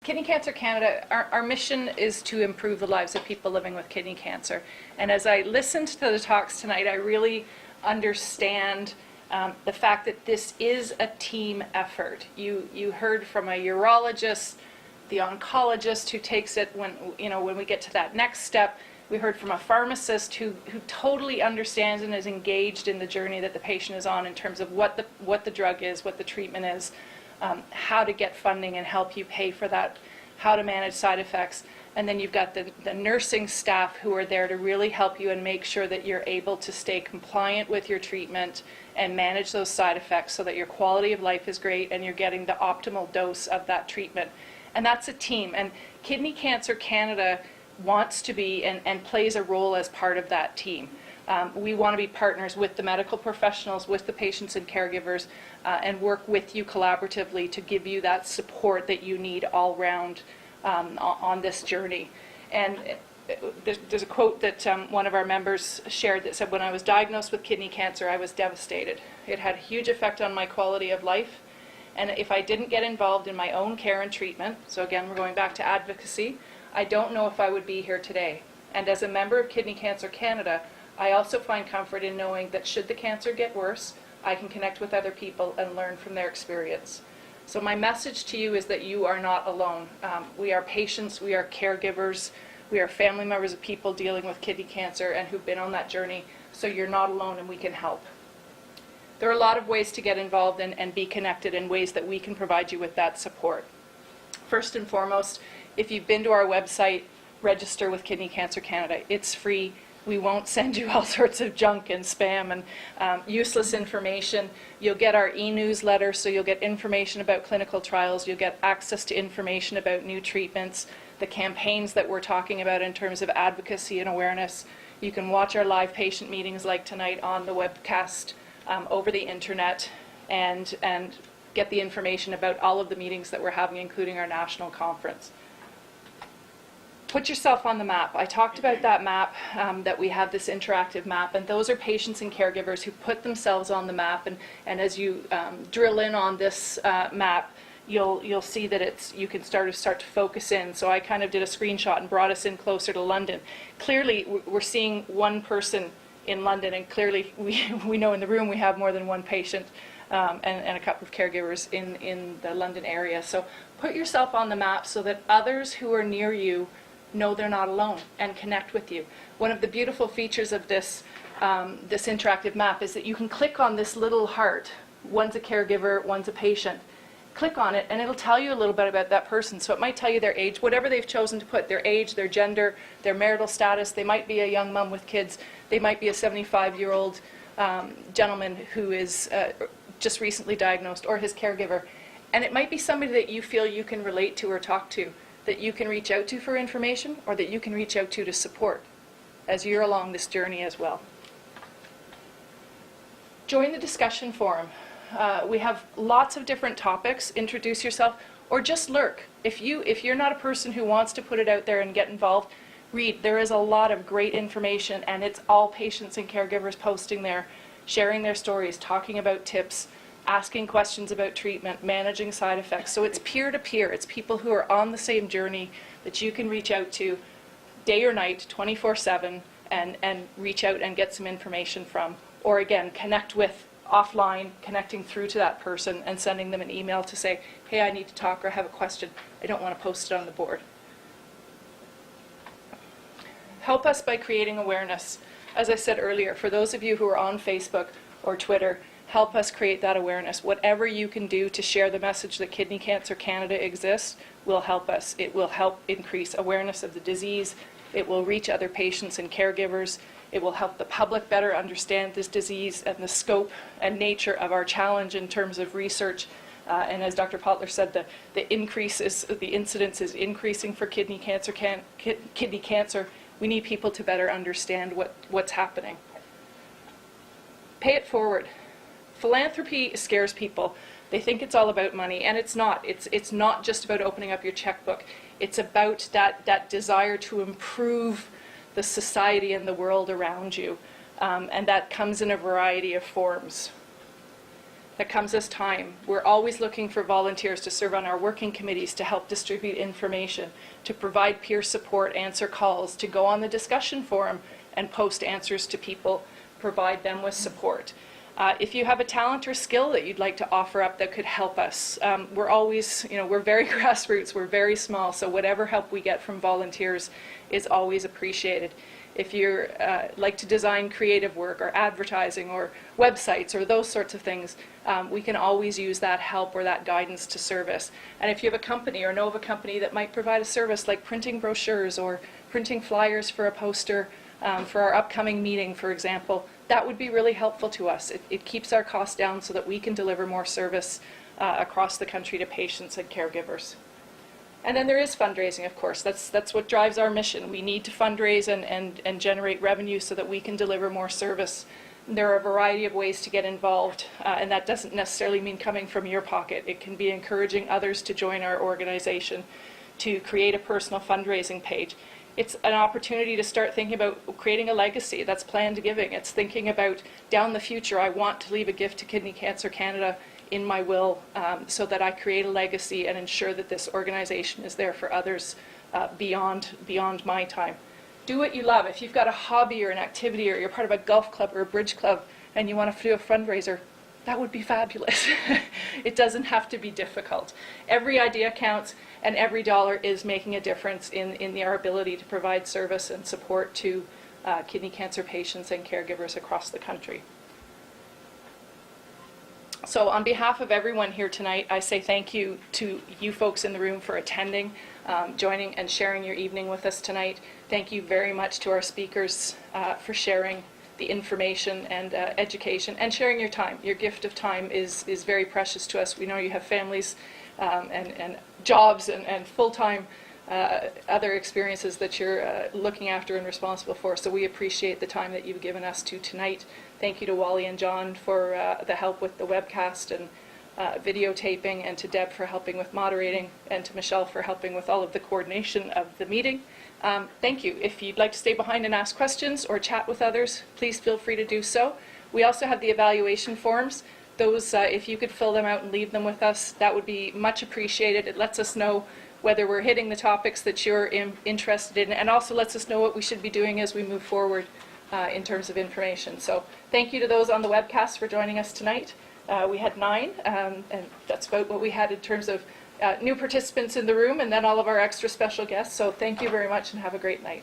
Kidney Cancer Canada, our mission is to improve the lives of people living with kidney cancer. And as I listened to the talks tonight, I really understand the fact that this is a team effort. You heard from a urologist, the oncologist who takes it when we get to that next step. We heard from a pharmacist who totally understands and is engaged in the journey that the patient is on in terms of what the drug is, what the treatment is, how to get funding and help you pay for that, how to manage side effects. And then you've got the nursing staff who are there to really help you and make sure that you're able to stay compliant with your treatment and manage those side effects so that your quality of life is great and you're getting the optimal dose of that treatment. And that's a team. And Kidney Cancer Canada wants to be and plays a role as part of that team. We want to be partners with the medical professionals, with the patients and caregivers, and work with you collaboratively to give you that support that you need all round on this journey. And there's a quote that one of our members shared that said, "When I was diagnosed with kidney cancer, I was devastated. It had a huge effect on my quality of life. And if I didn't get involved in my own care and treatment," so again, we're going back to advocacy, "I don't know if I would be here today. And as a member of Kidney Cancer Canada, I also find comfort in knowing that should the cancer get worse, I can connect with other people and learn from their experience." So my message to you is that you are not alone. We are patients, we are caregivers, we are family members of people dealing with kidney cancer and who've been on that journey, so you're not alone and we can help. There are a lot of ways to get involved and be connected in ways that we can provide you with that support. First and foremost, if you've been to our website, register with Kidney Cancer Canada. It's free. We won't send you all sorts of junk and spam and useless information. You'll get our e-newsletter, so you'll get information about clinical trials. You'll get access to information about new treatments, the campaigns that we're talking about in terms of advocacy and awareness. You can watch our live patient meetings like tonight on the webcast over the internet and get the information about all of the meetings that we're having, including our national conference. Put yourself on the map. I talked about that map, that we have this interactive map, and those are patients and caregivers who put themselves on the map, and as you drill in on this map, you'll see that you can start to focus in. So I kind of did a screenshot and brought us in closer to London. Clearly, we're seeing one person in London, and clearly we know in the room we have more than one patient and a couple of caregivers in the London area. So put yourself on the map so that others who are near you know they're not alone and connect with you. One of the beautiful features of this interactive map is that you can click on this little heart. One's a caregiver, one's a patient. Click on it and it'll tell you a little bit about that person. So it might tell you their age, whatever they've chosen to put, their age, their gender, their marital status. They might be a young mom with kids. They might be a 75-year-old gentleman who is just recently diagnosed, or his caregiver. And it might be somebody that you feel you can relate to or talk to, that you can reach out to for information, or that you can reach out to support as you're along this journey as well. Join the discussion forum. We have lots of different topics. Introduce yourself, or just lurk. If you're not a person who wants to put it out there and get involved, read. There is a lot of great information, and it's all patients and caregivers posting there, sharing their stories, talking about tips, asking questions about treatment, managing side effects. So it's peer-to-peer. It's people who are on the same journey that you can reach out to day or night, 24/7, and reach out and get some information from. Or again, connect with offline, connecting through to that person and sending them an email to say, hey, I need to talk or have a question. I don't want to post it on the board. Help us by creating awareness. As I said earlier, for those of you who are on Facebook or Twitter, help us create that awareness. Whatever you can do to share the message that Kidney Cancer Canada exists will help us. It will help increase awareness of the disease. It will reach other patients and caregivers. It will help the public better understand this disease and the scope and nature of our challenge in terms of research. And as Dr. Potler said, the incidence is increasing for kidney cancer. We need people to better understand what's happening. Pay it forward. Philanthropy scares people. They think it's all about money, and it's not. It's not just about opening up your checkbook. It's about that desire to improve the society and the world around you, and that comes in a variety of forms. That comes as time. We're always looking for volunteers to serve on our working committees, to help distribute information, to provide peer support, answer calls, to go on the discussion forum and post answers to people, provide them with support. If you have a talent or skill that you'd like to offer up that could help us, we're always, we're very grassroots, we're very small, so whatever help we get from volunteers is always appreciated. If you like to design creative work or advertising or websites or those sorts of things, we can always use that help or that guidance to service. And if you have a company or know of a company that might provide a service like printing brochures or printing flyers for a poster for our upcoming meeting, for example, that would be really helpful to us. It keeps our costs down so that we can deliver more service across the country to patients and caregivers. And then there is fundraising, of course. That's what drives our mission. We need to fundraise and generate revenue so that we can deliver more service. There are a variety of ways to get involved, and that doesn't necessarily mean coming from your pocket. It can be encouraging others to join our organization, to create a personal fundraising page. It's an opportunity to start thinking about creating a legacy. That's planned giving. It's thinking about down the future, I want to leave a gift to Kidney Cancer Canada in my will, so that I create a legacy and ensure that this organization is there for others beyond my time. Do what you love. If you've got a hobby or an activity, or you're part of a golf club or a bridge club and you want to do a fundraiser, that would be fabulous. It doesn't have to be difficult. Every idea counts, and every dollar is making a difference in our ability to provide service and support to kidney cancer patients and caregivers across the country. So on behalf of everyone here tonight, I say thank you to you folks in the room for attending, joining and sharing your evening with us tonight. Thank you very much to our speakers for sharing the information and education and sharing your time. Your gift of time is very precious to us. We know you have families and jobs and full-time other experiences that you're looking after and responsible for. So we appreciate the time that you've given us to tonight. Thank you to Wally and John for the help with the webcast and videotaping, and to Deb for helping with moderating, and to Michelle for helping with all of the coordination of the meeting. Thank you. If you'd like to stay behind and ask questions or chat with others, please feel free to do so. We also have the evaluation forms. Those, if you could fill them out and leave them with us, that would be much appreciated. It lets us know whether we're hitting the topics that you're interested in, and also lets us know what we should be doing as we move forward in terms of information. So thank you to those on the webcast for joining us tonight. We had 9, and that's about what we had in terms of new participants in the room, and then all of our extra special guests. So thank you very much and have a great night.